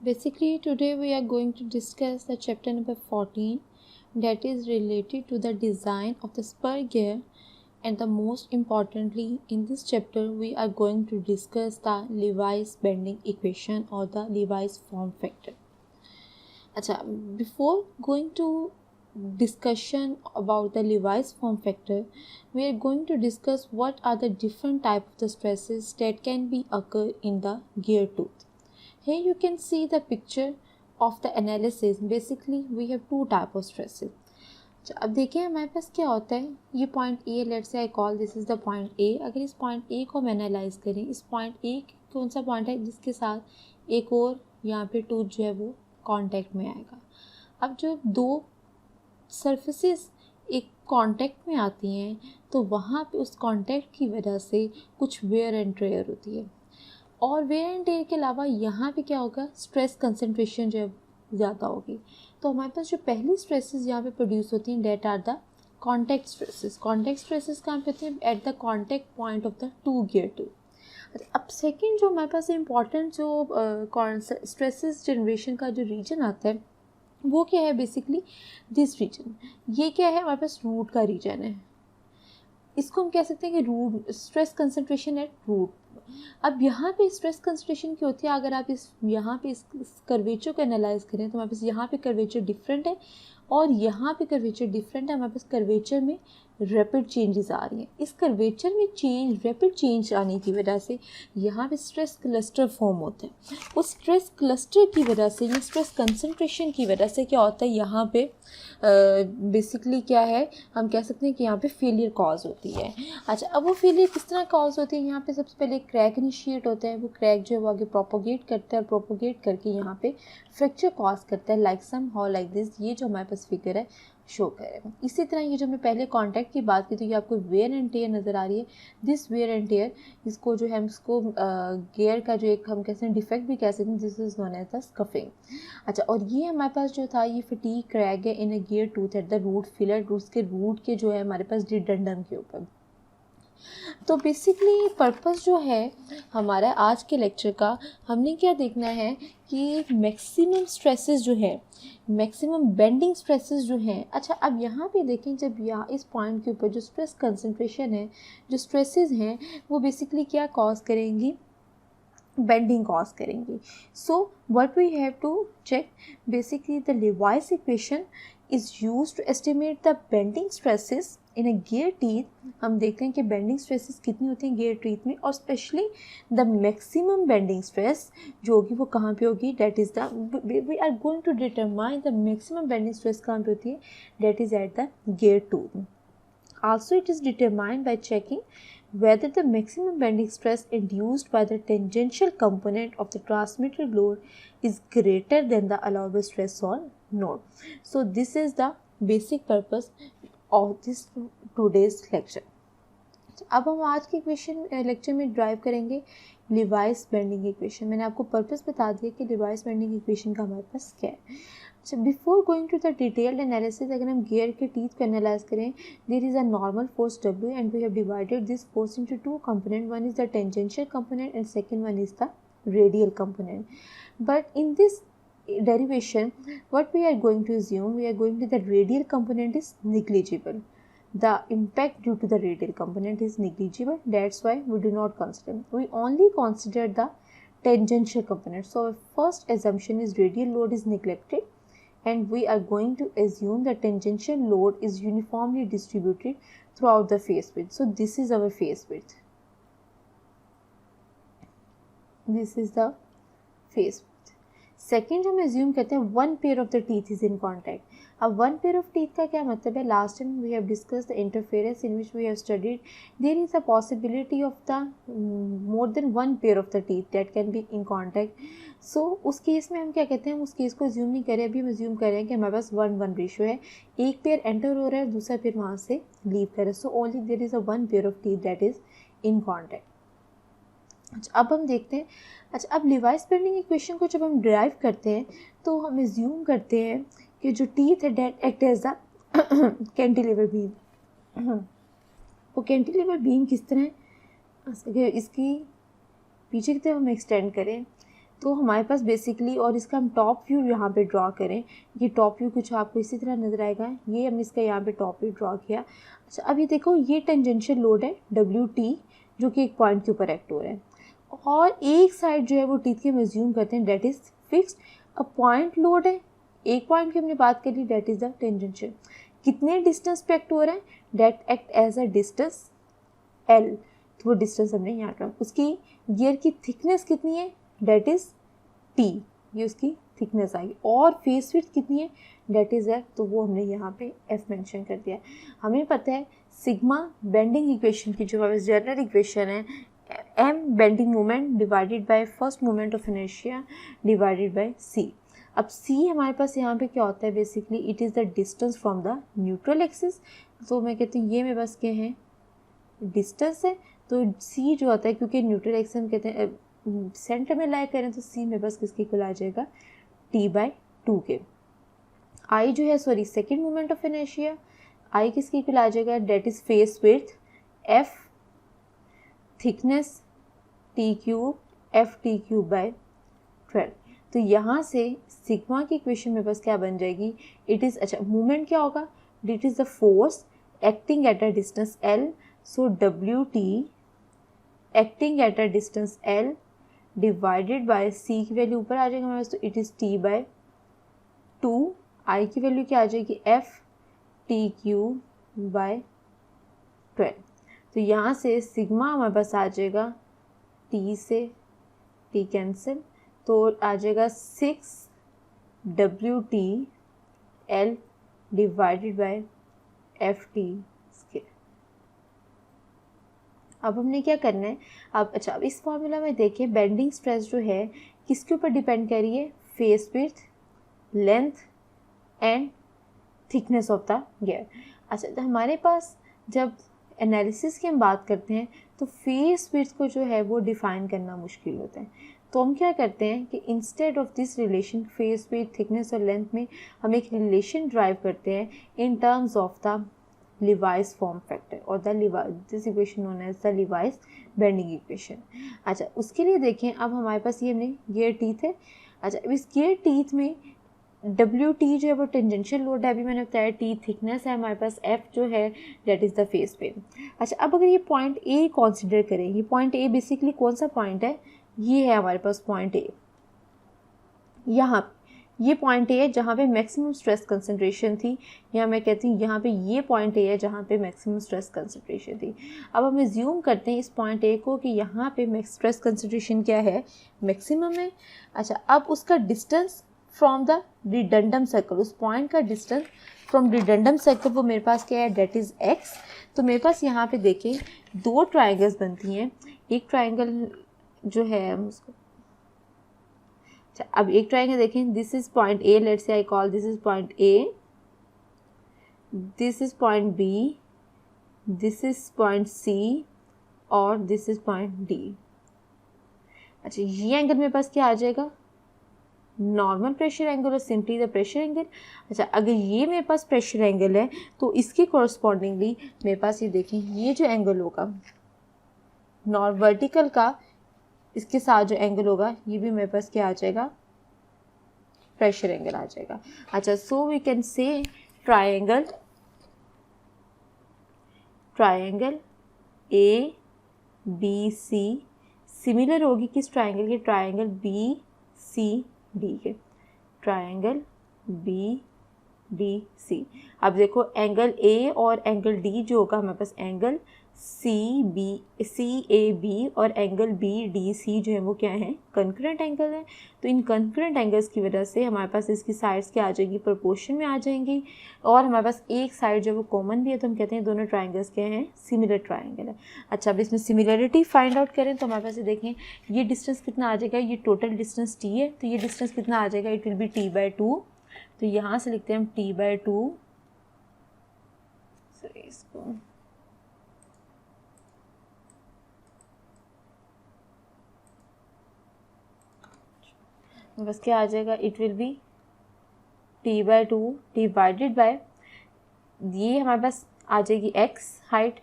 Basically, today we are going to discuss the chapter number 14 that is related to the design of the spur gear, and the most importantly in this chapter we are going to discuss the Lewis bending equation or the Lewis form factor. Before going to discussion about the Lewis form factor, we are going to discuss what are the different type of the stresses that can be occur in the gear tooth. Here you can see the picture of the analysis. Basically we have two type of stresses. अब देखिए हमारे पास क्या होता है, ये point A, let's say I call this is the point A. अगर इस पॉइंट ए को हम एनालाइज करें, इस पॉइंट ए कौन सा पॉइंट है जिसके साथ एक और यहाँ पे टूथ जो है वो कांटेक्ट में आएगा. अब जो दो सरफेसेस एक कांटेक्ट में आती हैं तो वहाँ पे उस कांटेक्ट की वजह से कुछ वेयर एंड टेयर होती है, और वेयर एंड टेयर के अलावा यहाँ पे क्या होगा, स्ट्रेस कंसंट्रेशन जो है ज़्यादा होगी. तो हमारे पास जो पहली स्ट्रेसेस यहाँ पे प्रोड्यूस होती हैं that are the contact stresses. Contact stresses कहाँ पे होती हैं, at the contact point of the two gear too. अब सेकेंड जो हमारे पास इम्पॉर्टेंट जो स्ट्रेसेस जनरेशन का जो रीजन आता है वो क्या है, बेसिकली दिस रीजन. ये क्या है, हमारे पास रूट का रीजन है. इसको हम कह सकते हैं कि root stress concentration at root. अब यहाँ पे स्ट्रेस कंसंट्रेशन की होती है, अगर आप इस यहाँ पे इस कर्वेचर को एनालाइज करें तो हमारे पास यहाँ पे कर्वेचर डिफरेंट है और यहाँ पे कर्वेचर डिफरेंट है. हमारे पास कर्वेचर में रैपिड चेंजेस आ रही हैं. इस कर्वेचर में रैपिड चेंज आने की वजह से यहाँ पे स्ट्रेस क्लस्टर फॉर्म होते हैं. उस स्ट्रेस क्लस्टर की वजह से या स्ट्रेस कंसंट्रेशन की वजह से क्या होता है, यहाँ पे बेसिकली क्या है, हम कह सकते हैं कि यहाँ पे फेलियर कॉज होती है. अच्छा, अब वो फेलियर किस तरह कॉज होती है, यहाँ पे सबसे पहले क्रैक इनिशिएट होता है. वो क्रैक जो है वो आगे प्रोपोगेट करता है और प्रोपोगेट करके यहाँ पे फ्रैक्चर कॉज करता है, like somehow like this. ये जो हमारे पास फिगर है शो करेगा. इसी तरह ये जो मैं पहले कॉन्टैक्ट की बात की तो ये आपको वेयर एंड टेयर नज़र आ रही है. दिस वेयर एंड टेयर, इसको जो है इसको गियर का जो एक हम कहते हैं डिफेक्ट भी कह सकते हैं, this is known as the scuffing. अच्छा, और ये हमारे पास जो था ये फटीग क्रैक है in a gear tooth at the root filler. उसके रूट के जो है हमारे पास डिडेंडम के ऊपर. तो बेसिकली पर्पस जो है हमारा आज के लेक्चर का, हमने क्या देखना है कि मैक्सिमम स्ट्रेसेस जो है, मैक्सिमम बेंडिंग स्ट्रेसेस जो हैं. अच्छा, अब यहाँ पे देखें, जब यहाँ इस पॉइंट के ऊपर जो स्ट्रेस कंसंट्रेशन है, जो स्ट्रेसेस हैं वो बेसिकली क्या कॉज करेंगी, बेंडिंग कॉज करेंगी. So what we have to check, basically the Lewis equation is used to estimate the bending stresses in a gear teeth. हम देखते हैं कि बेंडिंग स्ट्रेसेस कितनी होती हैं गियर टीथ में, और specially the maximum bending stress जो होगी वो कहाँ पे होगी, that is the we are going to determine the maximum bending stress कहाँ पे होती है, that is at the gear tooth. Also it is determined by checking whether the maximum bending stress induced by the tangential component of the transmitted load is greater than the allowable stress on node. So this is the basic purpose of this today's lecture. अब हम आज के equation lecture में drive करेंगे Levi's bending equation. मैंने आपको purpose बता दिया कि लिवाइस बेंडिंग इक्वेशन का हमारे पास क्या है. अच्छा, before going to the detailed analysis, अगर हम गियर के टीथ को एनालाइज करें, there is a normal force W and we have divided this force into two component. One is the tangential component and second one is the radial component. But in this derivation what we are going to assume, we are going to the radial component is negligible. The impact due to the radial component is negligible, that's why we do not consider. We only consider the tangential component. So first assumption is radial load is neglected and we are going to assume the tangential load is uniformly distributed throughout the face width. So this is our face width. This is the face width. Second हम assume करते हैं one pair of the teeth is in contact. अब one pair of teeth का क्या मतलब है, last time we have discuss the interference in which we have studied there is a possibility of the more than one pair of the teeth that can be in contact. So उस case में हम क्या कहते हैं, उस case को assume नहीं करें, अभी हम एज्यूम कर रहे हैं कि हमारे पास 1:1 रेशियो है, एक पेयर एंटर हो रहा है दूसरा पेयर वहाँ से लीव कर रहा है. So only there is a one pair of teeth that is in contact. अच्छा, अब हम देखते हैं. अच्छा, अब लिवाइस बेंडिंग इक्वेशन को जब हम ड्राइव करते हैं तो हम एज्यूम करते हैं कि जो टीथ है that act as the cantilever beam. वो कैंटिलीवर बीम किस तरह है, इसकी पीछे की तरफ हम एक्सटेंड करें तो हमारे पास बेसिकली, और इसका हम टॉप व्यू यहाँ पे ड्रॉ करें, ये टॉप व्यू कुछ आपको इसी तरह नज़र आएगा, ये हमने इसका यहाँ पे टॉप व्यू ड्रॉ किया। अच्छा, अब ये देखो, ये टेंजेंशियल लोड है WT, जो कि एक पॉइंट के ऊपर एक्ट हो रहा है, और एक साइड जो है वो टीथ की हम एज्यूम करते हैं डेट इज़ फिक्स्ड। अब पॉइंट लोड है, एक पॉइंट की हमने बात करी, डेट इज़ द टेंजेंशियल। कितने डिस्टेंस पे एक्ट हो रहा है, that act as a distance L, तो वो डिस्टेंस हमने यहाँ ड्रॉ। उसकी गियर की थिकनेस कितनी है, डेट इज़ T, ये उसकी थिकनेस आएगी, और फेस विड्थ कितनी है, डेट इज़ F, तो वो हमने यहाँ पे F मेंशन कर दिया। हमें पता है सिग्मा बेंडिंग इक्वेशन की जो हमारी जनरल इक्वेशन है, M bending moment divided by first moment of inertia divided by C। अब C हमारे पास यहाँ पे क्या होता है, basically it is the distance from the neutral axis. तो मैं कहती हूँ ये मेरे पास क्या है, डिस्टेंस है, तो C जो होता है, क्योंकि न्यूट्रल एक्सिस हम कहते हैं सेंटर में लाई करें, तो C मेरे पास किसके इक्वल आ जाएगा, T/2 के। I जो है, sorry, second moment of inertia, I किसके इक्वल आ जाएगा, that is face width, F thickness, T³ Ft³/12। तो यहाँ से सिग्मा की इक्वेशन मेरे पास क्या बन जाएगी, इट इज़, अच्छा मूवमेंट क्या होगा, it is the force acting at a distance L, so WT acting at a distance L divided by C की वैल्यू ऊपर आ जाएगा हमारे पास, तो इट इज़ T/2, I की वैल्यू क्या आ जाएगी, Ft³/12। तो यहाँ से सिग्मा हमारे पास आ जाएगा, T से T कैंसिल, तो आ जाएगा 6WTL डिवाइडेड बाय FT²। अब हमने क्या करना है, अब अच्छा, अब इस फॉर्मूला में देखें, बेंडिंग स्ट्रेस जो है किसके ऊपर डिपेंड कर रही है, face width, length and thickness of the gear. अच्छा, तो हमारे पास जब एनालिसिस की हम बात करते हैं, तो फेस विड्थ को जो है वो डिफ़ाइन करना मुश्किल होता है, तो हम क्या करते हैं कि instead of this relation face width, thickness और लेंथ में हम एक रिलेशन ड्राइव करते हैं इन terms of the Levi's form factor और this equation known as the Levi's bending equation। अच्छा, उसके लिए देखें, अब हमारे पास ये हमने गियर टीथ है। अच्छा, अब इस गियर टीथ में WT जो है वो टेंजेंशियल लोड है, अभी मैंने बताया, T थिकनेस है हमारे पास, F जो है डेट इज़ द फेस पे। अच्छा, अब अगर ये पॉइंट A कंसीडर करें, ये पॉइंट A बेसिकली कौन सा पॉइंट है, ये है हमारे पास पॉइंट A, यहाँ ये पॉइंट ए है जहाँ पे मैक्सिमम स्ट्रेस कंसंट्रेशन थी, या मैं कहती हूँ यहाँ पे ये पॉइंट ए है जहाँ पे मैक्सिमम स्ट्रेस कंसंट्रेशन थी। अब हम एज्यूम करते हैं इस पॉइंट ए को कि यहाँ पे स्ट्रेस कंसंट्रेशन क्या है, मैक्सिमम है। अच्छा, अब उसका डिस्टेंस फ्रॉम द रिडंडम सर्कल, उस पॉइंट का डिस्टेंस फ्रॉम रिडंडम सर्कल वो मेरे पास क्या है, डेट इज़ x। तो मेरे पास यहाँ पे देखें दो ट्राइंगल्स बनती हैं, एक ट्राइंगल जो है हम उसको, अब एक ट्राइंगल देखें, this is point A, let's say I call this is point A, this is point B, this is point C और दिस इज पॉइंट डी। अच्छा, ये एंगल मेरे पास क्या आ जाएगा, नॉर्मल प्रेशर एंगल और सिंपली द प्रेशर एंगल। अच्छा, अगर ये मेरे पास प्रेशर एंगल है तो इसके कॉरस्पॉन्डिंगली मेरे पास ये देखें, ये जो एंगल होगा वर्टिकल का, इसके साथ जो एंगल होगा ये भी मेरे पास क्या आ जाएगा, प्रेशर एंगल आ जाएगा। अच्छा, so we can say triangle A B C similar होगी किस ट्राइंगल के, ट्राइंगल बी सी डी के, ट्राइंगल बी डी सी। अब देखो एंगल ए और एंगल डी जो होगा हमारे पास, एंगल सी ए बी और एंगल बी डी सी जो है वो क्या है, कंकरेंट एंगल है। तो इन कंकरेंट एंगल्स की वजह से हमारे पास इसकी साइड्स क्या आ जाएंगी, प्रोपोर्शन में आ जाएंगी, और हमारे पास एक साइड जो वो कॉमन भी है, तो हम कहते हैं दोनों ट्राइंगल्स क्या हैं, सिमिलर ट्राइंगल है। अच्छा, अब इसमें सिमिलरिटी फाइंड आउट करें तो हमारे पास ये देखें, ये डिस्टेंस कितना आ जाएगा, ये टोटल डिस्टेंस टी है, तो ये डिस्टेंस कितना आ जाएगा, इट विल बी T/2। तो यहाँ से लिखते हैं हम T/2, इसको बस क्या आ जाएगा, it will B T/2 divided by, ये हमारे पास आ जाएगी x हाइट।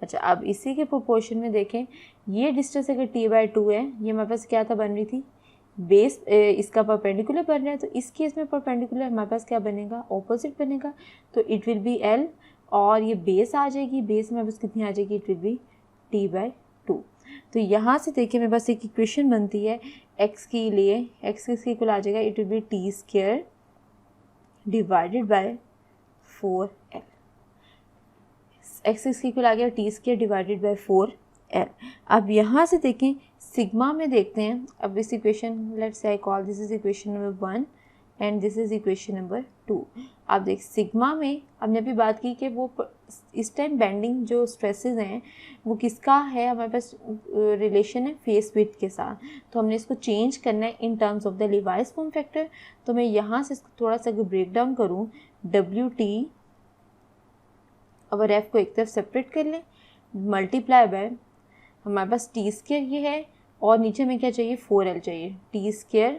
अच्छा, अब इसी के प्रोपोर्शन में देखें, ये डिस्टेंस अगर T/2 है, ये हमारे पास क्या था, बन रही थी बेस इसका परपेंडिकुलर बन रहा है, तो इस केस में परपेंडिकुलर हमारे पास क्या बनेगा, ऑपोजिट बनेगा, तो इट विल बी L, और ये बेस आ जाएगी, बेस में बस कितनी आ जाएगी, इट विल बी T/2। तो यहाँ से देखिए मेरे पास एक इक्वेशन बनती है x के लिए, x किसके इक्वल आ जाएगा, it will B T² divided by 4L। x इसके इक्वल आ गया T² डिवाइडेड बाय 4L। अब यहाँ से देखें सिग्मा में देखते हैं, अब इस equation let's say I call this is equation number 1 and this is equation number 2। आप देख सिग्मा में हमने अभी बात की कि वो इस टाइम बेंडिंग जो स्ट्रेसेस हैं वो किसका है, हमारे पास रिलेशन है फेस विड्थ के साथ, तो हमने इसको चेंज करना है in terms of the Lewis form factor. तो मैं यहाँ से इसको थोड़ा सा ब्रेक डाउन करूँ, WT अगर F को एक तरफ सेपरेट कर लें, मल्टीप्लाई बाय हमारे पास T² ये है, और नीचे में क्या चाहिए, 4L चाहिए, T²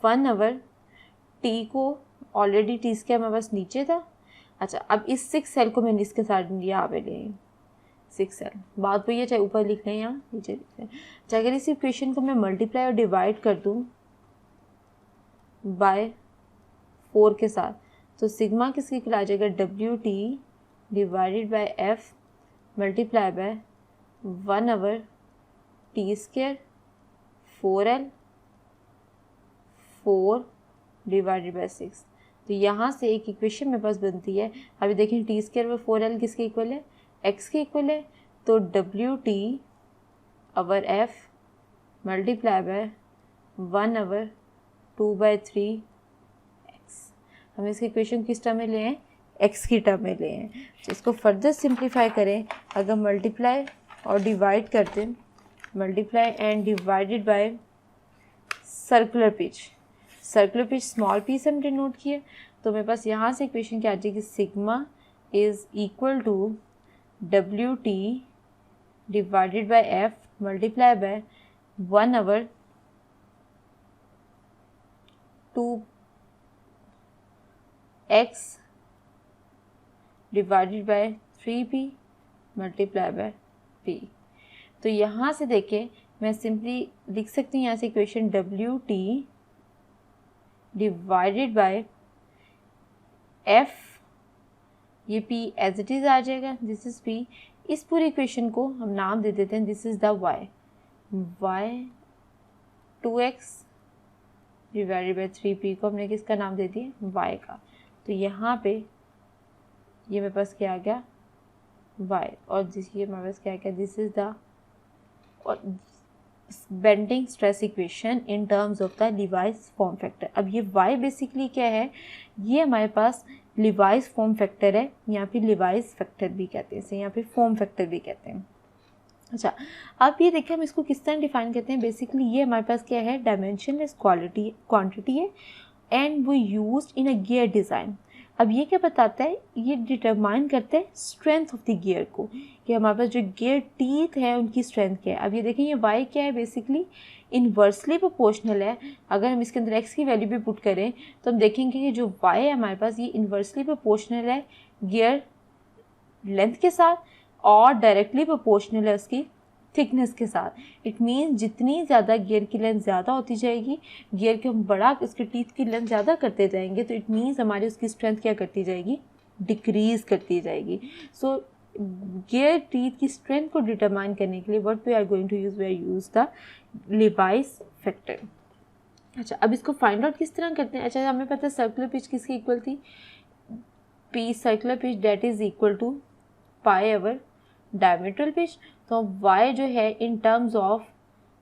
1 आवर T को ऑलरेडी T² हमारे पास नीचे था। अच्छा, अब इस 6L को मैंने इसके साथ यहाँ पे ले 6L, बात वही है, चाहे ऊपर लिख लें या नीचे लिख लें। चाहे अगर इस इक्वेशन को मैं मल्टीप्लाई और डिवाइड कर दूँ बाय 4 के साथ, तो सिग्मा किसके इक्वल आ जाएगा, WT divided by F multiply by 1 over T² 4L 4 divided by 6। तो यहाँ से एक इक्वेशन मेरे पास बनती है। अभी देखें T² और 4L किसके इक्वल है, x के इक्वल है, तो WT over F multiply by 1 over 2/3 x। हम इसकी इक्वेशन किस टर्म में ले हैं, x की टर्म में ले हैं। तो इसको फर्दर सिंप्लीफाई करें, अगर मल्टीप्लाई और डिवाइड करते हैं, multiply and divided by circular pitch, circular pitch small P से हम डिनोट किए, तो मेरे पास यहाँ से इक्वेशन क्या आ जाएगी, sigma is equal to WT divided by F multiply by 1 over 2x divided by 3p multiply by p। तो यहाँ से देखें मैं सिंपली लिख सकती हूँ यहाँ से equation WT divided by F, ये P एज इट इज़ आ जाएगा, दिस इज़ P। इस पूरी इक्वेशन को हम नाम दे देते हैं, this is the y 2x divided by 3p को हमने किसका नाम दे दिया, y का। तो यहाँ पे ये मेरे पास क्या आ गया, y, और ये मेरे पास क्या आ गया, this is the bending stress equation in terms of the Lewis form factor. अब ये y बेसिकली क्या है, ये हमारे पास लिवाइस फॉर्म फैक्टर है, यहाँ पे लिवाइस फैक्टर भी कहते हैं इसे, यहाँ पे फॉर्म फैक्टर भी कहते हैं। अच्छा, अब ये देखिए हम इसको किस तरह डिफाइन करते हैं, बेसिकली ये हमारे पास क्या है, डायमेंशनलेस क्वांटिटी है एंड वो used in a gear design. अब ये क्या बताता है, ये डिटरमाइन करते हैं स्ट्रेंथ ऑफ द गियर को, कि हमारे पास जो गियर टीथ है उनकी स्ट्रेंथ क्या है। अब ये देखें ये y क्या है, बेसिकली इन्वर्सली प्रोपोर्शनल है। अगर हम इसके अंदर x की वैल्यू भी पुट करें तो हम देखेंगे कि जो y है हमारे पास ये इन्वर्सली प्रोपोर्शनल है गियर लेंथ के साथ, और डायरेक्टली प्रोपोर्शनल है उसकी थिकनेस के साथ। इट मीन्स जितनी ज़्यादा गियर की लेंथ ज़्यादा होती जाएगी, गियर के हम बड़ा उसके टीथ की लेंथ ज़्यादा करते जाएंगे, तो इट मीन्स हमारी उसकी स्ट्रेंथ क्या करती जाएगी, डिक्रीज़ करती जाएगी। सो गियर टीथ की स्ट्रेंथ को डिटरमाइन करने के लिए what we are going to use, we are use the Lewis factor. अच्छा, अब इसको फाइंड आउट किस तरह करते हैं। अच्छा, हमें पता है सर्कुलर पिच किसकी इक्वल थी, P circular pitch that is equal to pi over diametral pitch. तो y जो है in terms of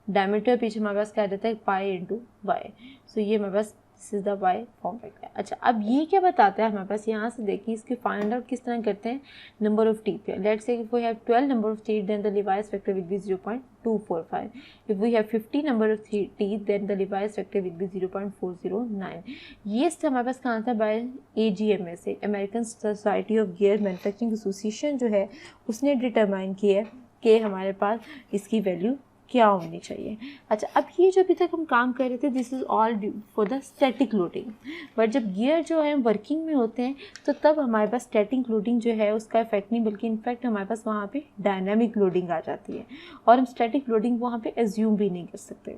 diameter pitch हमारे पास क्या रहता है, पाई इंटू वाई। सो ये हमारे पास this is the y form factor. अच्छा, अब ये क्या बताता है हमारे पास, यहाँ से देखिए इसके फाइंड आउट किस तरह करते हैं, नंबर ऑफ टीथ पे। Let's say if we have 12 number of teeth then the Lewis factor will be 0.245। If we have 50 number of teeth then the Lewis factor will be 0.409। ये हमारे पास कहाँ था, बाय AGMA से, American Society of Gear Manufacturing Association जो है उसने determine किया है कि हमारे पास इसकी वैल्यू क्या होनी चाहिए। अच्छा, अब ये जो अभी तक हम काम कर रहे थे this is all for the static loading, but जब गियर जो है वर्किंग में होते हैं तो तब हमारे पास स्टैटिक लोडिंग जो है उसका इफेक्ट नहीं, बल्कि इनफैक्ट हमारे पास वहाँ पे डायनामिक लोडिंग आ जाती है, और हम स्टैटिक लोडिंग वहाँ पे एज्यूम भी नहीं कर सकते,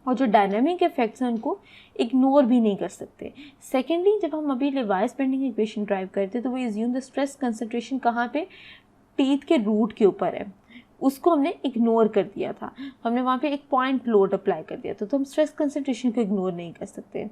और जो डायनामिक इफेक्ट्स हैं उनको इग्नोर भी नहीं कर सकते। सेकेंडली, जब हम अभी लिवाइस बेंडिंग इक्वेशन ड्राइव करते हैं तो वो एज्यूम द स्ट्रेस कंसंट्रेशन कहाँ पे, टीथ के रूट के ऊपर है, उसको हमने इग्नोर कर दिया था, हमने वहाँ पे एक पॉइंट लोड अप्लाई कर दिया था, तो हम स्ट्रेस कंसंट्रेशन को इग्नोर नहीं कर सकते।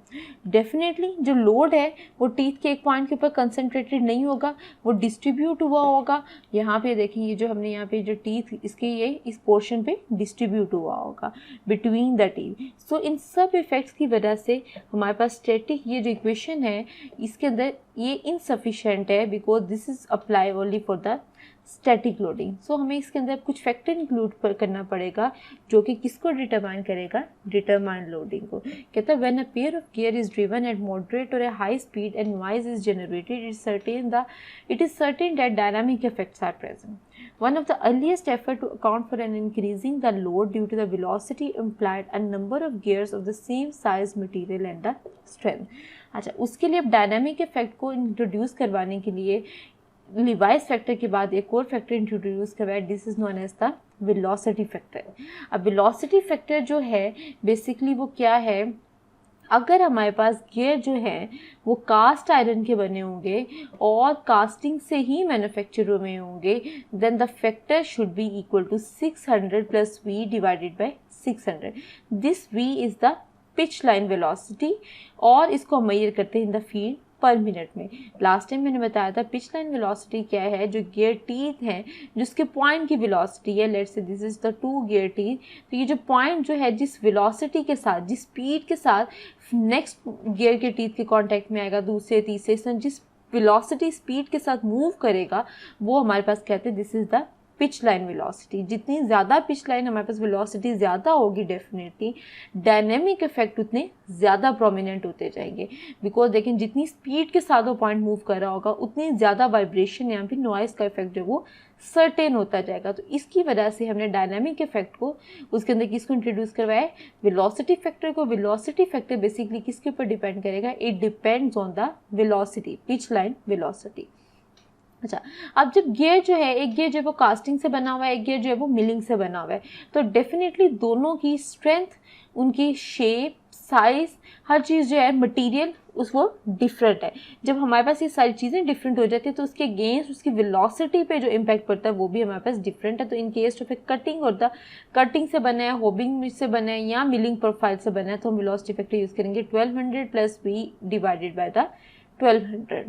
डेफिनेटली जो लोड है वो टीथ के एक पॉइंट के ऊपर कंसंट्रेटेड नहीं होगा, वो डिस्ट्रीब्यूट हुआ होगा। यहाँ पे देखें, ये जो हमने यहाँ पे जो टीथ इसके ये इस पोर्शन पे डिस्ट्रीब्यूट हुआ होगा बिटवीन द टीथ। सो इन सब इफेक्ट्स की वजह से हमारे पास स्टैटिक ये जो इक्वेशन है इसके अंदर ये इनसफिशेंट है, because this is apply only for the static loading. So हमें इसके अंदर कुछ फैक्टर इंक्लूड करना पड़ेगा जो कि किसको डिटरमाइन करेगा, डिटरमाइन लोडिंग को। कहता है when a pair of gear is driven at moderate or a high speed and noise is generated, it is certain that dynamic effects are present. One of the earliest effort to account for an increasing the load due to the velocity implied a number of gears of the same size, material and the strength. अच्छा, उसके लिए अब dynamic effect को introduce करवाने के लिए Levi's factor के बाद एक और फैक्टर इंट्रोड्यूस करवाया, this is known as the velocity factor. अब वेलोसिटी फैक्टर जो है बेसिकली वो क्या है, अगर हमारे पास गियर जो है वो कास्ट आयरन के बने होंगे और कास्टिंग से ही मैन्युफैक्चर हुए होंगे, then the factor should be equal to 600 plus v divided by 600। This v is the pitch line velocity, और इसको हम मेजर करते हैं in the feet per minute में। लास्ट टाइम मैंने बताया था पिच लाइन वेलोसिटी क्या है, जो गियर टीथ हैं जिसके पॉइंट की वेलोसिटी है, let's say this is the 2 gear teeth, तो ये जो पॉइंट जो है जिस वेलोसिटी के साथ, जिस स्पीड के साथ नेक्स्ट गियर के टीथ के कांटेक्ट में आएगा, दूसरे तीसरे, जिस वेलोसिटी स्पीड के साथ मूव करेगा वो हमारे पास कहते हैं this is the pitch line velocity. जितनी ज़्यादा पिच लाइन हमारे पास वेलोसिटी ज़्यादा होगी, डेफिनेटली डायनेमिक इफेक्ट उतने ज़्यादा प्रोमिनेंट होते जाएंगे, बिकॉज देखें जितनी स्पीड के साथ वो पॉइंट मूव कर रहा होगा उतनी ज़्यादा वाइब्रेशन यहाँ पे नॉइस का इफेक्ट जो वो सर्टेन होता जाएगा। तो इसकी वजह से हमने डायनामिक इफेक्ट को उसके अंदर किसको इंट्रोड्यूस करवाया है, वेलोसिटी फैक्टर को। वेलोसिटी फैक्टर बेसिकली किसके ऊपर डिपेंड करेगा, it depends on the velocity, pitch line velocity. अच्छा, अब जब गियर जो है, एक गियर जो है वो कास्टिंग से बना हुआ है, एक गियर जो है वो मिलिंग से बना हुआ है, तो डेफिनेटली दोनों की स्ट्रेंथ, उनकी शेप, साइज, हर चीज़ जो है मटेरियल उस वो डिफरेंट है। जब हमारे पास ये सारी चीज़ें डिफरेंट हो जाती है तो उसके अगेंस्ट उसकी वेलोसिटी पे जो इम्पैक्ट पड़ता है वो भी हमारे पास डिफरेंट है। तो इन केस ऑफ कटिंग और द कटिंग से बना है, होबिंग से बना है या मिलिंग प्रोफाइल से बना है, तो हम वेलोसिटी फैक्टर यूज़ करेंगे 1200 plus v divided by the 1200।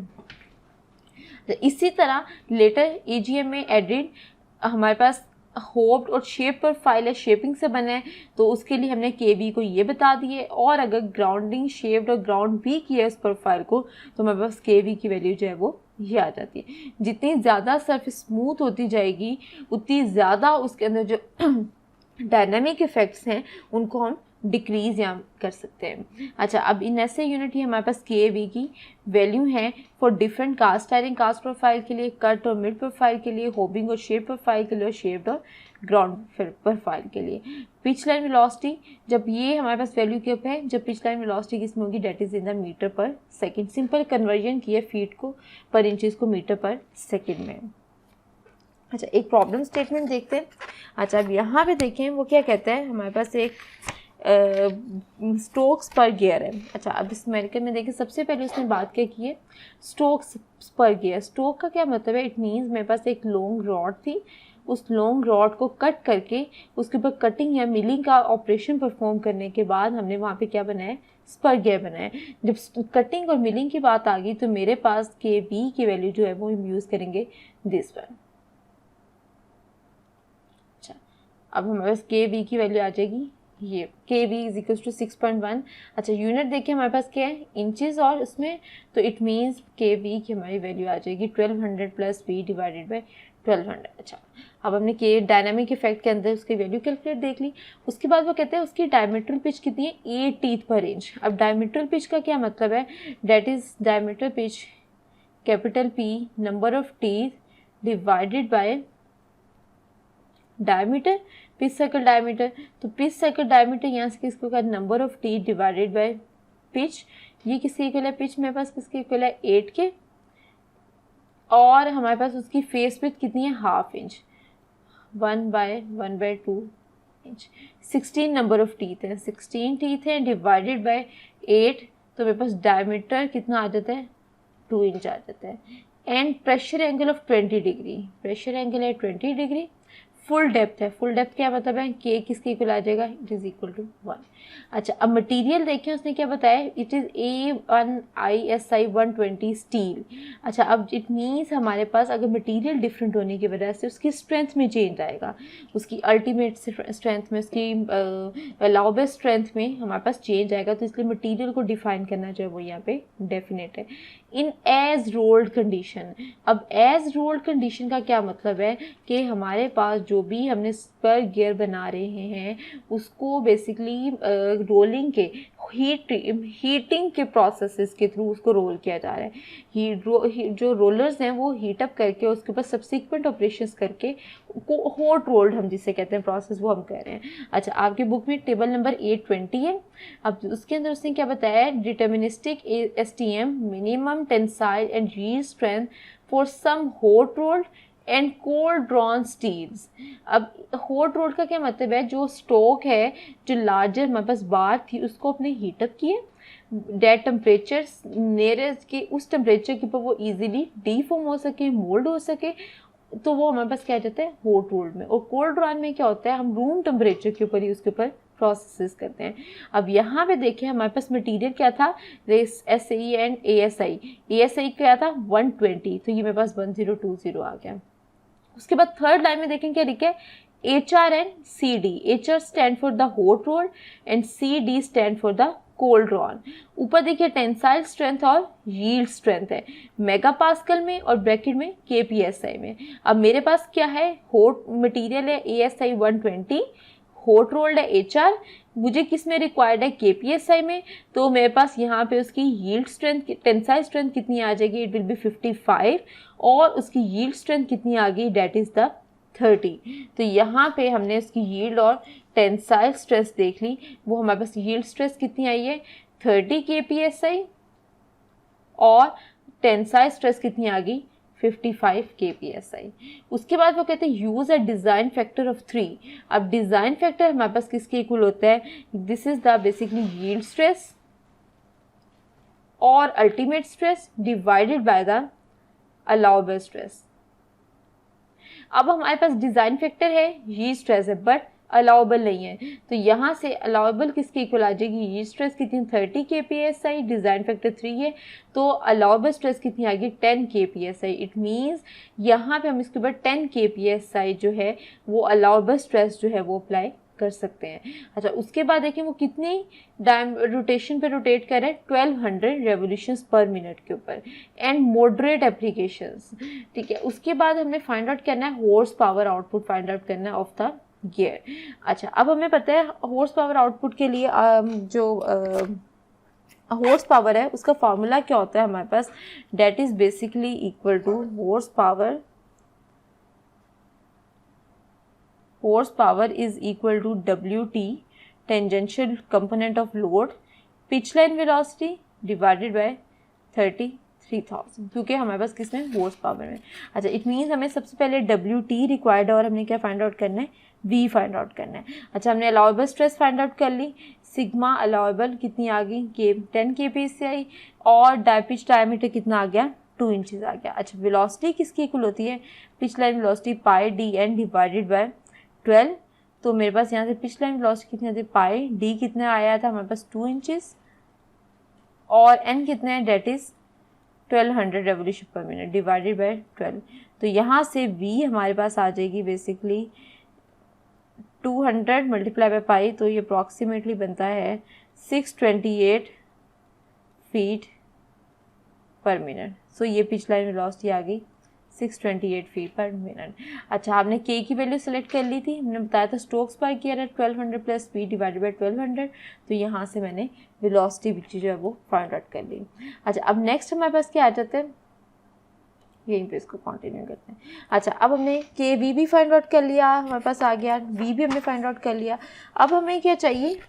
इसी तरह लेटर एजीएम में एडिड हमारे पास होप्ड और शेप प्रोफाइल है, शेपिंग से बना है, तो उसके लिए हमने के को ये बता दिए, और अगर ग्राउंडिंग शेप्ड और ग्राउंड भी किया है उस प्रोफाइल को तो हमारे पास के की वैल्यू जो है वो ये आ जाती है। जितनी ज़्यादा सरफेस स्मूथ होती जाएगी उतनी ज़्यादा उसके अंदर जो डायनामिक इफेक्ट्स हैं उनको हम डिक्रीज या कर सकते हैं। अच्छा, अब इन ऐसे यूनिट ही हमारे पास के की वैल्यू है for different cast iron cast profile के लिए, कट और मिड प्रोफाइल के लिए, होबिंग और शेप प्रोफाइल के लिए, और शेप्ड और ग्राउंड प्रोफाइल के लिए। पिच लाइन वेलोसिटी जब ये हमारे पास वैल्यू के ऊपर है, जब पिच लाइन वेलोसिटी किसमें होगी, that is in the metre per second. Simple conversion किया फीट को पर इंचेस को मीटर पर सेकेंड में। अच्छा, एक प्रॉब्लम स्टेटमेंट देखते हैं। अच्छा, अब यहाँ पे देखें वो क्या कहता है, हमारे पास एक स्ट्रोक्स पर गियर है। अच्छा, अब इस अमेरिकन में देखिए सबसे पहले उसने बात क्या की है, स्ट्रोक्स पर गियर। स्ट्रोक का क्या मतलब है, इट मीन्स मेरे पास एक लॉन्ग रॉड थी, उस लॉन्ग रॉड को कट करके उसके ऊपर कटिंग या मिलिंग का ऑपरेशन परफॉर्म करने के बाद हमने वहाँ पे क्या बनाया, स्पर गियर बनाया। जब कटिंग और मिलिंग की बात आ गई तो मेरे पास के बी की वैल्यू जो है वो हम यूज़ करेंगे दिस वन। अच्छा, अब हमारे पास के बी की वैल्यू आ जाएगी ये, के वी इज इक्वल टू 6.1। अच्छा, यूनिट देखिए हमारे पास क्या है, इंचेस, और उसमें तो इट मीन्स के वी की हमारी वैल्यू आ जाएगी 1200 प्लस वी डिवाइडेड बाई 1200। अच्छा, अब हमने के डायनामिक इफेक्ट के अंदर उसकी वैल्यू कैलकुलेट देख ली। उसके बाद वो कहते हैं उसकी डायमीट्रल पिच कितनी है, 8 टीथ पर इंच। अब डायमीट्रल पिच का क्या मतलब है, that is diametral pitch capital P number of teeth divided by diameter pitch circle diameter, तो पिच सर्कल डायमीटर यहाँ से किसको का number of T divided by pitch, ये किसके इक्वल है, पिच मेरे पास किसके इक्वल है 8 के, और हमारे पास उसकी फेस विड्थ कितनी है 1/2 inch, 1/2 inch, 16 number of teeth है, 16 टीथ है डिवाइडेड बाय 8, तो मेरे पास डायमीटर कितना आ जाता है 2 इंच आ जाता है। And pressure angle of 20 degree, pressure angle है 20 डिग्री, फुल डेप्थ है, फुल डेप्थ क्या मतलब है, के किसके इक्वल आ जाएगा, इट इज इक्वल टू 1। अच्छा अब मटेरियल देखें उसने क्या बताया, इट इज A1ISI 120 स्टील। अच्छा अब इट मीन्स हमारे पास अगर मटेरियल डिफरेंट होने की वजह से उसकी स्ट्रेंथ में चेंज आएगा, उसकी अल्टीमेट स्ट्रेंथ में, उसकी अलाउबल स्ट्रेंथ में हमारे पास चेंज आएगा, तो इसलिए मटेरियल को डिफाइन करना जो है वो यहाँ पे डेफिनेट है। इन एज रोल्ड कंडीशन, अब एज रोल्ड कंडीशन का क्या मतलब है कि हमारे पास जो भी हमने स्पर गियर बना रहे हैं उसको बेसिकली रोलिंग के हीटिंग के प्रोसेसेस के थ्रू उसको रोल किया जा रहा है। जो रोलर्स हैं वो हीट अप करके उसके ऊपर सब्सिक्वेंट ऑपरेशंस करके हॉट रोल्ड हम जिसे कहते हैं प्रोसेस, वो हम कह रहे हैं। अच्छा आपके बुक में टेबल नंबर 820 है, अब उसके अंदर उसने क्या बताया है, deterministic STM minimum tensile and yield strength for some hot rolled and cold drawn steels. अब हॉट रोल्ड का क्या मतलब है, जो स्टॉक है जो लार्जर हमारे पास बार थी उसको अपने हीटअप किए, डेट टेम्परेचर नियरेस्ट के उस टेम्परेचर के ऊपर वो इजीली डीफॉर्म हो सके, मोल्ड हो सके, तो वो हमारे पास क्या जाता है हॉट रोल्ड में। और कोल्ड ड्रॉन में क्या होता है, हम रूम टेम्परेचर के ऊपर ही उसके ऊपर प्रोसेसेस करते हैं। अब यहाँ पे देखिए हमारे पास मटेरियल क्या था, SAE एंड ASI क्या था 120, तो ये मेरे पास 1020 आ गया। उसके बाद थर्ड लाइन में देखें क्या लिखा है, HR and CD, HR stand for the hot rolled and CD stand for the cold drawn. ऊपर देखिए टेंसाइल स्ट्रेंथ और यील्ड स्ट्रेंथ है मेगा पास्कल में और ब्रैकेट में KPSI में। अब मेरे पास क्या है, हॉट मटेरियल है ASI 120, हॉट रोल्ड है HR, मुझे किस में रिक्वायर्ड है KPSI में, तो मेरे पास यहाँ पे उसकी यील्ड स्ट्रेंथ टेंसाइल स्ट्रेंथ कितनी आ जाएगी, इट विल बी 55, और उसकी यील्ड स्ट्रेंथ कितनी आ गई, डेट इज द 30। तो यहाँ पे हमने उसकी यील्ड और टेंसाइल स्ट्रेस देख ली, वो हमारे पास यील्ड स्ट्रेस कितनी आई है 30 KPSI, और टेंसाइल स्ट्रेस कितनी आ गई 55 KPSI। उसके बाद वो कहते हैं use a design factor of 3। अब डिजाइन फैक्टर हमारे पास किसके इक्वल होता है, this is the basically yield stress or ultimate stress divided by the allowable stress. अब हमारे पास डिजाइन फैक्टर है, ये स्ट्रेस है, बट अलाउबल नहीं है, तो यहाँ से अलाउबल किसके इक्वल आ जाएगी, ये स्ट्रेस कितनी 30 KPSI, डिजाइन फैक्टर 3 है, तो अलाउबल स्ट्रेस कितनी आ गई 10 KPSI। इट मीन्स यहाँ पे हम इसके ऊपर 10 KPSI जो है वो अलाउबल स्ट्रेस जो है वो अप्लाई कर सकते हैं। अच्छा उसके बाद देखिए वो कितनी रोटेशन पे रोटेट कर रहे हैं 1200 रेवोल्यूशंस पर मिनट के ऊपर, एंड मॉडरेट एप्लीकेशंस। ठीक है, उसके बाद हमने फाइंड आउट करना है horse power output find out करना है ऑफ द गियर। अच्छा अब हमें पता है हॉर्स पावर आउटपुट के लिए जो हॉर्स पावर है उसका फॉर्मूला क्या होता है हमारे पास, that is basically equal to horse power is equal to WT tangential component of load pitch line velocity divided by 33,000, क्योंकि हमारे पास किसमें हॉर्स पावर में। अच्छा इट मीन्स हमें सबसे पहले WT रिक्वायर्ड है और हमने क्या फाइंड आउट करना है, V फाइंड आउट करना है। अच्छा हमने अलाउबल स्ट्रेस फाइंड आउट कर ली, सिग्मा अलाउबल कितनी आ गई 10 KPSI, और पिच डायमीटर कितना आ गया 2 इंचेस आ गया। अच्छा वेलोसिटी किसकी इक्वल होती है, pitch line velocity pi DN divided by 12, तो मेरे पास यहाँ से पिच लाइन वेलोसिटी कितनी आती है पाई D कितना आया था हमारे पास 2 इंचेस, और N कितना है that is 1200 revolution per minute divided by 12, तो यहाँ से V हमारे पास आ जाएगी बेसिकली 200 मल्टीप्लाई बाय पाई, तो ये अप्रॉक्सीमेटली बनता है 628 फीट पर मिनट। सो ये पिच लाइन वेलोसिटी आ गई 628 फीट पर मिनट। अच्छा आपने K की वैल्यू सेलेक्ट कर ली थी, हमने बताया था स्टोक्स पर किया है 1200 प्लस स्पीड डिवाइडेड बाय 1200, तो यहाँ से मैंने वेलोसिटी जो है वो फाइंड आउट कर ली। अच्छा अब नेक्स्ट हमारे पास क्या आ जाता है, यहीं पे इसको कंटिन्यू करते हैं। अच्छा, अब हमने के वी भी फाइंड आउट कर लिया, हमारे पास आ गया, वी भी हमने फाइंड आउट कर लिया। अब हमें क्या चाहिए,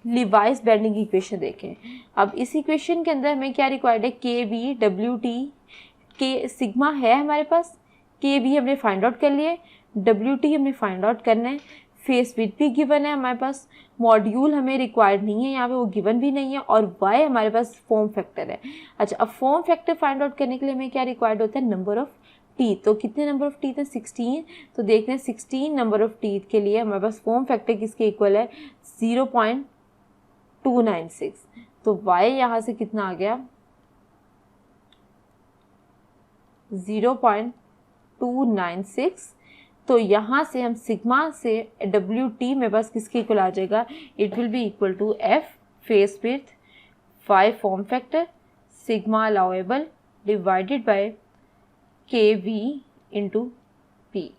लिवाइस बेंडिंग इक्वेशन देखें। अब इस इक्वेशन के अंदर हमें क्या रिक्वायर्ड है, के वी डब्ल्यू टी के सिग्मा है हमारे पास, के वी हमने फाइंड आउट कर लिए, डब्ल्यू टी हमने फाइंड आउट करना है, फेस विथ भी गिवन है हमारे पास, मॉड्यूल हमें रिक्वायर्ड नहीं है यहाँ पे, वो गिवन भी नहीं है, और वाई हमारे पास फॉर्म फैक्टर है। अच्छा, अब फॉर्म फैक्टर फाइंड आउट करने के लिए हमें क्या रिक्वायर्ड होता है, नंबर ऑफ टीथ। तो कितने नंबर ऑफ टीथ है, 16। तो देखते हैं 16 नंबर ऑफ टीथ के लिए हमारे पास फॉर्म फैक्टर किसके इक्वल है, 0.296। तो y यहाँ से कितना आ गया, 0.296। तो यहाँ से हम सिग्मा से डब्ल्यू टी में बस किसके इक्वल आ जाएगा, it will be equal to F face with 5 form factor sigma allowable divided by K v into p.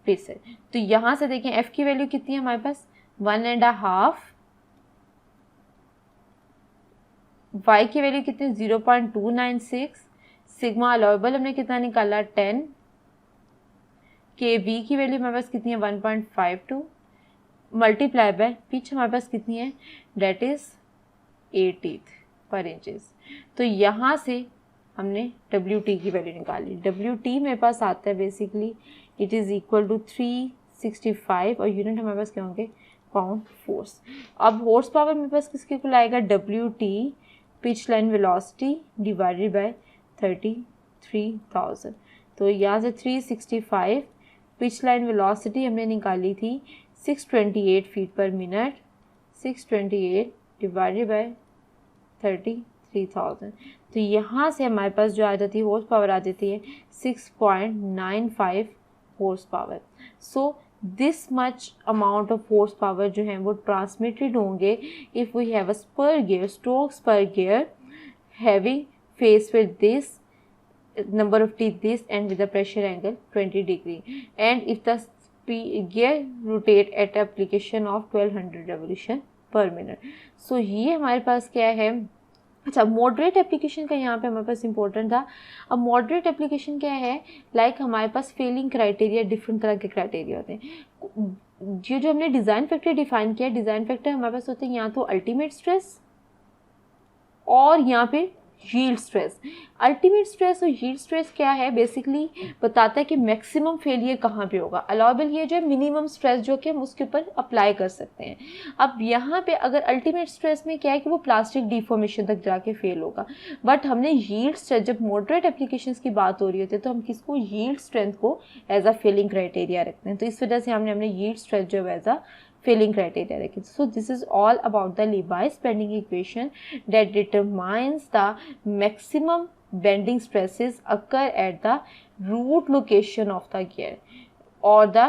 फिर से तो यहाँ से देखें एफ की वैल्यू कितनी है हमारे पास, 1.5, y की वैल्यू कितनी, 0.296, सिग्मा अलाउेबल हमने कितना निकाला 10, के वी की वैल्यू हमारे पास कितनी है 1.52, मल्टीप्लाई बाय पिच हमारे पास कितनी है, डेट इज 8 पर इंचेस। तो यहाँ से हमने डब्ल्यू टी की वैल्यू निकाली, डब्ल्यू टी मेरे पास आता है basically it is equal to 365 और यूनिट हमारे पास क्या होंगे, पाउंड फोर्स। अब हॉर्स पावर मेरे पास किसके इक्वल आएगा, W T pitch line velocity divided by 33,000। तो यहाँ से 365 पिच लाइन वेलोसिटी हमने निकाली थी 628 feet per minute, 628 divided by 33,000। तो यहाँ से हमारे पास जो आ जाती है हॉर्स पावर आ जाती है 6.95 horse power. So this much amount of horse power जो है वो ट्रांसमिटेड होंगे if we have a spur gear, strokes पर gear having face with this number of teeth this and with the pressure angle 20 degree, and if the gear rotate at application of 1200 revolution per minute. So ये हमारे पास क्या है, अच्छा moderate application का यहाँ पे हमारे पास इंपॉर्टेंट था। अब मॉडरेट एप्लीकेशन क्या है, लाइक हमारे पास फेलिंग क्राइटेरिया, डिफरेंट तरह के क्राइटेरिया होते हैं। जो हमने डिज़ाइन फैक्टर डिफाइन किया, डिज़ाइन फैक्टर हमारे पास होते हैं यहाँ तो अल्टीमेट स्ट्रेस और यहाँ पे यील्ड स्ट्रेस। अल्टीमेट स्ट्रेस और यील्ड स्ट्रेस क्या है, बेसिकली बताता है कि मैक्सिमम फेलियर कहाँ पे होगा, अलाउबल ये जो है मिनिमम स्ट्रेस जो कि हम उसके ऊपर अप्लाई कर सकते हैं। अब यहाँ पे अगर अल्टीमेट स्ट्रेस में क्या है कि वो प्लास्टिक डिफॉर्मेशन तक जाके फेल होगा, बट हमने यील्ड स्ट्रेस, जब मॉडरेट एप्लीकेशंस की बात हो रही होती है तो हम किसको, यील्ड स्ट्रेंथ को एज अ फेलिंग क्राइटेरिया रखते हैं। तो इस वजह से हमने यील्ड स्ट्रेस जो है एज अ filling criteria रखी। So this is all about the Levi's bending equation that determines the maximum bending stresses occur at the root location of the gear or the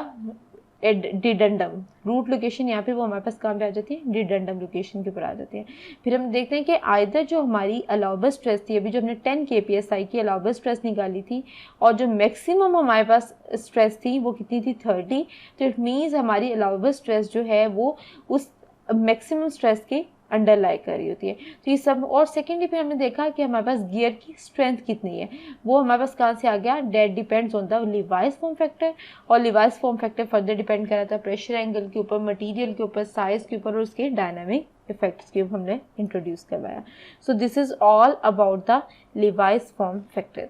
dedendum. Root location यहाँ पे वो हमारे पास कहाँ पे आ जाती है, डिडेंडम लोकेशन के ऊपर आ जाती है। फिर हम देखते हैं कि आइदर जो हमारी अलाउबल स्ट्रेस थी, अभी जो हमने 10 kpsi की अलाउबल स्ट्रेस निकाली थी और जो मैक्सिमम हमारे पास स्ट्रेस थी वो कितनी थी 30। तो इट मीन्स हमारी अलाउबल स्ट्रेस जो है वो उस मैक्सिमम स्ट्रेस के अंडर लाई कर रही होती है। तो ये सब, और सेकेंडली फिर हमने देखा कि हमारे पास गियर की स्ट्रेंथ कितनी है, वो हमारे पास कहाँ से आ गया, that depends on the Lewis form factor, और Lewis form factor further depend कर रहा था प्रेशर एंगल के ऊपर, मटेरियल के ऊपर, साइज के ऊपर और उसके डायनामिक इफेक्ट्स के ऊपर हमने इंट्रोड्यूस करवाया। So this is all about the Lewis form factor.